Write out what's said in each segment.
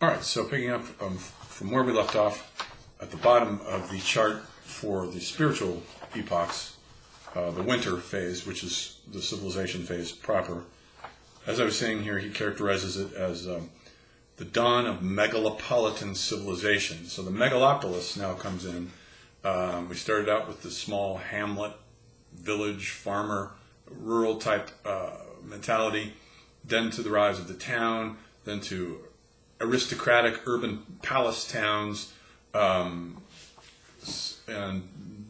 All right, so picking up from where we left off at the bottom of the chart for the spiritual epochs, the winter phase, which is the civilization phase proper. As I was saying here, he characterizes it as the dawn of megalopolitan civilization. So the megalopolis now comes in. We started out with the small hamlet, village, farmer, rural type mentality, then to the rise of the town, then to aristocratic urban palace towns, and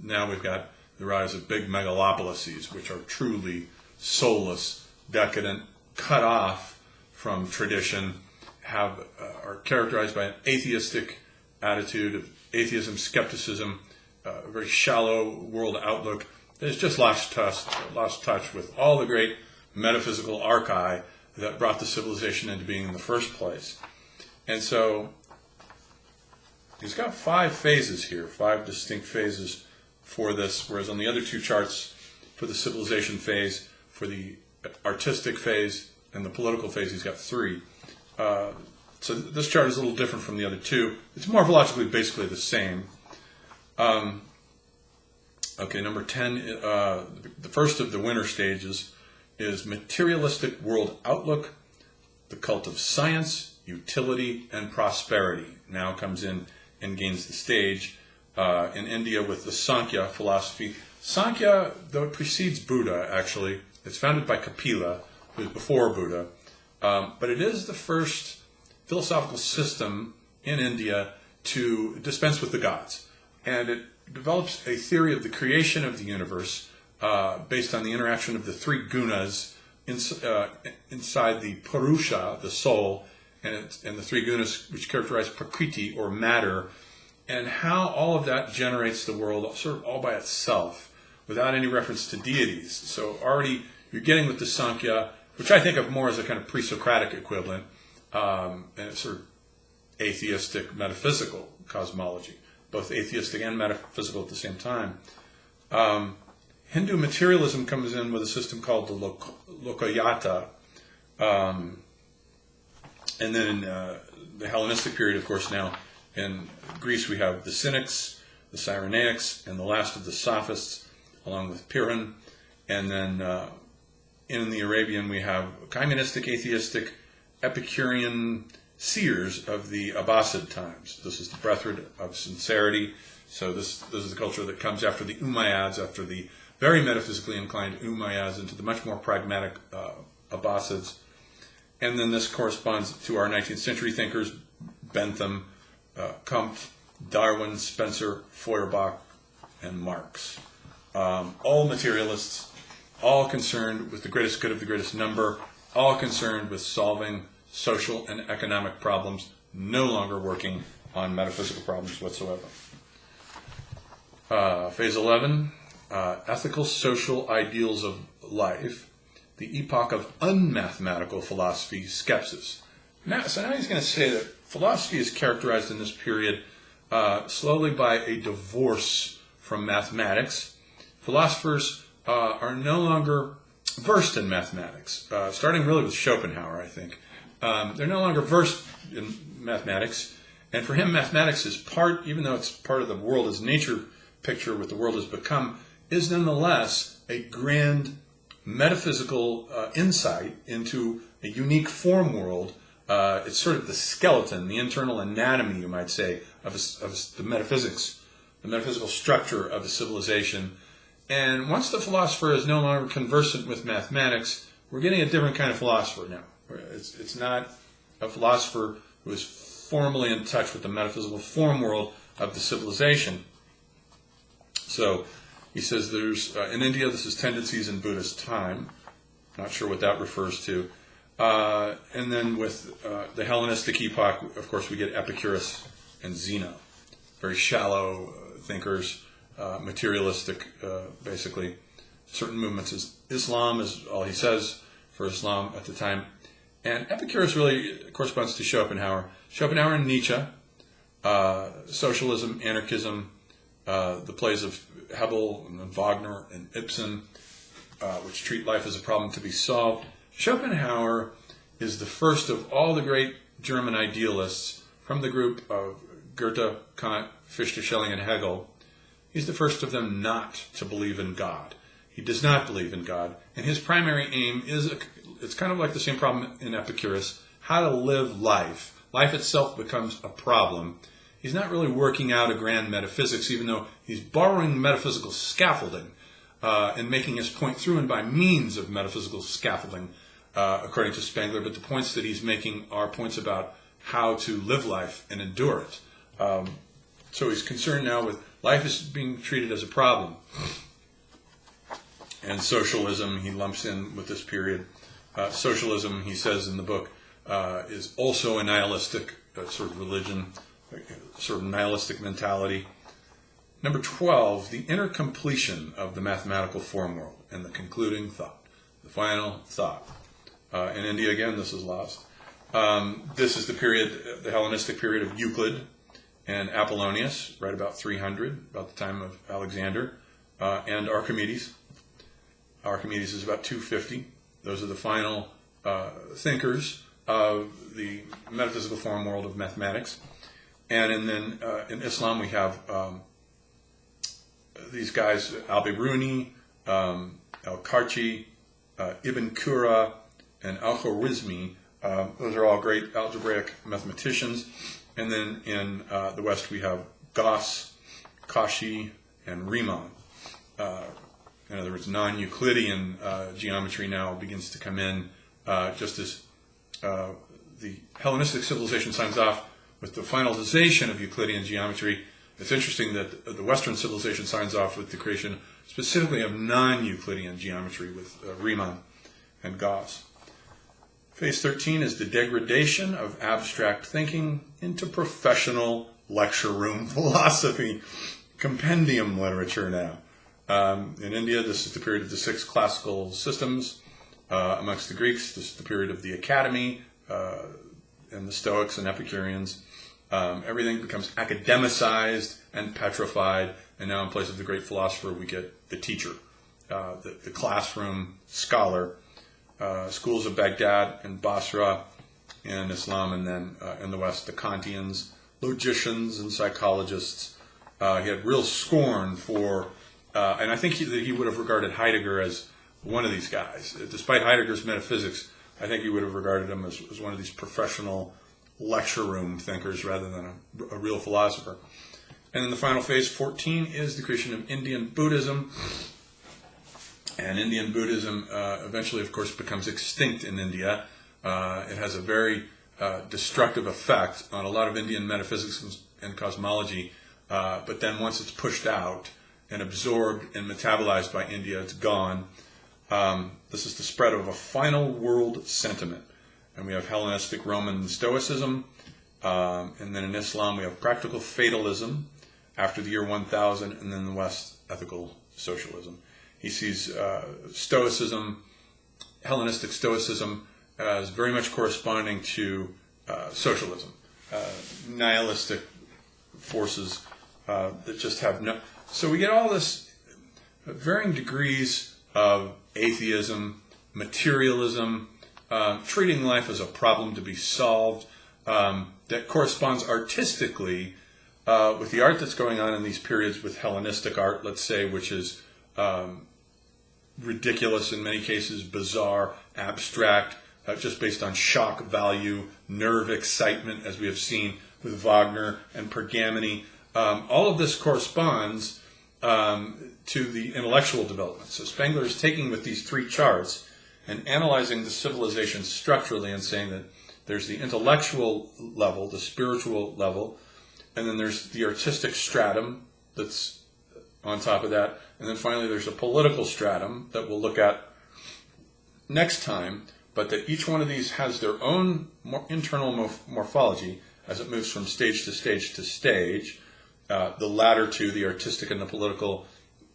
now we've got the rise of big megalopolises, which are truly soulless, decadent, cut off from tradition, are characterized by an atheistic attitude of atheism, skepticism, a very shallow world outlook. It's just lost touch with all the great metaphysical archive that brought the civilization into being in the first place. And so he's got 5 phases here, 5 distinct phases for this, whereas on the other 2 charts, for the civilization phase, for the artistic phase, and the political phase, he's got 3. So this chart is a little different from the other 2. It's morphologically basically the same. Okay, number 10, the first of the winter stages is materialistic world outlook, the cult of science, utility, and prosperity. Now comes in and gains the stage in India with the Sankhya philosophy. Sankhya, though it precedes Buddha, actually, it's founded by Kapila, who was before Buddha, but it is the first philosophical system in India to dispense with the gods. And it develops a theory of the creation of the universe based on the interaction of the 3 gunas inside the Purusha, the soul, and the 3 gunas which characterize Prakriti, or matter, and how all of that generates the world sort of all by itself, without any reference to deities. So already you're getting with the Sankhya, which I think of more as a kind of pre-Socratic equivalent, and it's sort of atheistic, metaphysical cosmology, both atheistic and metaphysical at the same time. Hindu materialism comes in with a system called the Lokayata, and then in the Hellenistic period, of course, now in Greece we have the Cynics, the Cyrenaics, and the last of the Sophists, along with Pyrrhon. And then in the Arabian we have communistic, atheistic, Epicurean seers of the Abbasid times. This is the Brotherhood of Sincerity. So this is the culture that comes after the Umayyads, after the very metaphysically inclined Umayyads, into the much more pragmatic Abbasids. And then this corresponds to our 19th century thinkers, Bentham, Comte, Darwin, Spencer, Feuerbach, and Marx. All materialists, all concerned with the greatest good of the greatest number, all concerned with solving social and economic problems, no longer working on metaphysical problems whatsoever. Phase 11, ethical social ideals of life, the epoch of unmathematical philosophy, skepsis. So now he's going to say that philosophy is characterized in this period slowly by a divorce from mathematics. Philosophers are no longer versed in mathematics, starting really with Schopenhauer, I think. They're no longer versed in mathematics, and for him mathematics is part, even though it's part of the world as nature picture, what the world has become, is nonetheless a grand metaphysical insight into a unique form world. It's sort of the skeleton, the internal anatomy, you might say, of the metaphysics, the metaphysical structure of a civilization. And once the philosopher is no longer conversant with mathematics, we're getting a different kind of philosopher now. It's not a philosopher who is formally in touch with the metaphysical form world of the civilization. So he says there's, in India, this is tendencies in Buddhist time. Not sure what that refers to. And then with the Hellenistic epoch, of course, we get Epicurus and Zeno. Very shallow thinkers, materialistic, basically. Certain movements, Islam is all he says for Islam at the time. And Epicurus really corresponds to Schopenhauer. Schopenhauer and Nietzsche, socialism, anarchism, the plays of Hebel and Wagner and Ibsen, which treat life as a problem to be solved. Schopenhauer is the first of all the great German idealists from the group of Goethe, Kant, Fichte, Schelling, and Hegel. He's the first of them not to believe in God. He does not believe in God, and his primary aim is, it's kind of like the same problem in Epicurus, how to live life. Life itself becomes a problem. He's not really working out a grand metaphysics, even though he's borrowing metaphysical scaffolding and making his point through and by means of metaphysical scaffolding, according to Spengler, but the points that he's making are points about how to live life and endure it. So he's concerned now with life is being treated as a problem. And socialism, he lumps in with this period. Socialism, he says in the book, is also a nihilistic sort of religion, sort of nihilistic mentality. Number 12, the inner completion of the mathematical form world and the concluding thought, the final thought. In India, again, this is lost. This is the period, the Hellenistic period of Euclid and Apollonius, right about 300, about the time of Alexander, and Archimedes. Archimedes is about 250. Those are the final thinkers of the metaphysical form world of mathematics. And then in Islam we have these guys, Al-Biruni, Al-Karchi, Ibn Qura, and Al-Khwarizmi. Those are all great algebraic mathematicians. And then in the West we have Gauss, Cauchy, and Riemann. In other words, non-Euclidean geometry now begins to come in, just as the Hellenistic civilization signs off with the finalization of Euclidean geometry. It's interesting that the Western civilization signs off with the creation specifically of non-Euclidean geometry with Riemann and Gauss. Phase 13 is the degradation of abstract thinking into professional lecture room philosophy, compendium literature now. In India, this is the period of the 6 classical systems. Amongst the Greeks, this is the period of the academy and the Stoics and Epicureans. Everything becomes academicized and petrified, and now in place of the great philosopher, we get the teacher, the classroom scholar. Schools of Baghdad and Basra in Islam, and then in the West, the Kantians, logicians, and psychologists. He had real scorn for, and I think that he would have regarded Heidegger as one of these guys. Despite Heidegger's metaphysics, I think he would have regarded him as one of these professional lecture room thinkers rather than a real philosopher. And then the final phase, 14, is the creation of Indian Buddhism. And Indian Buddhism eventually, of course, becomes extinct in India. It has a very destructive effect on a lot of Indian metaphysics and cosmology. But then once it's pushed out and absorbed and metabolized by India, it's gone. This is the spread of a final world sentiment. And we have Hellenistic Roman Stoicism. And then in Islam, we have practical fatalism after the year 1000. And then in the West, ethical socialism. He sees Stoicism, Hellenistic Stoicism, as very much corresponding to socialism, nihilistic forces that just have no... So we get all this varying degrees of atheism, materialism, treating life as a problem to be solved, that corresponds artistically with the art that's going on in these periods with Hellenistic art, let's say, which is... ridiculous in many cases, bizarre, abstract, just based on shock value, nerve excitement, as we have seen with Wagner and Pergamony. All of this corresponds to the intellectual development. So Spengler is taking with these 3 charts and analyzing the civilization structurally and saying that there's the intellectual level, the spiritual level, and then there's the artistic stratum that's on top of that. And then finally there's a political stratum that we'll look at next time, but that each one of these has their own internal morphology as it moves from stage to stage to stage. The latter two, the artistic and the political,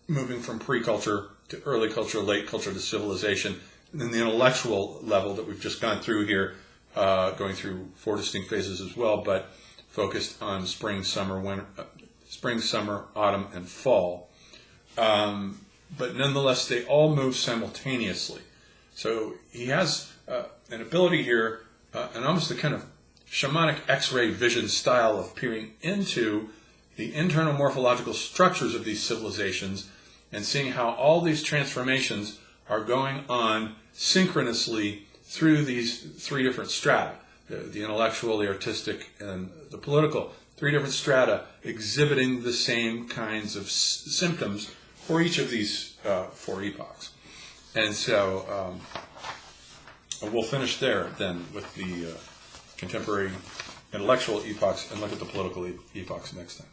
moving from pre-culture to early culture, late culture to civilization. And then the intellectual level that we've just gone through here, going through 4 distinct phases as well, but focused on spring, summer, autumn, and fall. But nonetheless, they all move simultaneously. So he has an ability here, and almost a kind of shamanic X-ray vision style of peering into the internal morphological structures of these civilizations and seeing how all these transformations are going on synchronously through these three different strata, the intellectual, the artistic, and the political. Three different strata exhibiting the same kinds of symptoms for each of these four epochs. And so we'll finish there then with the contemporary intellectual epochs and look at the political epochs next time.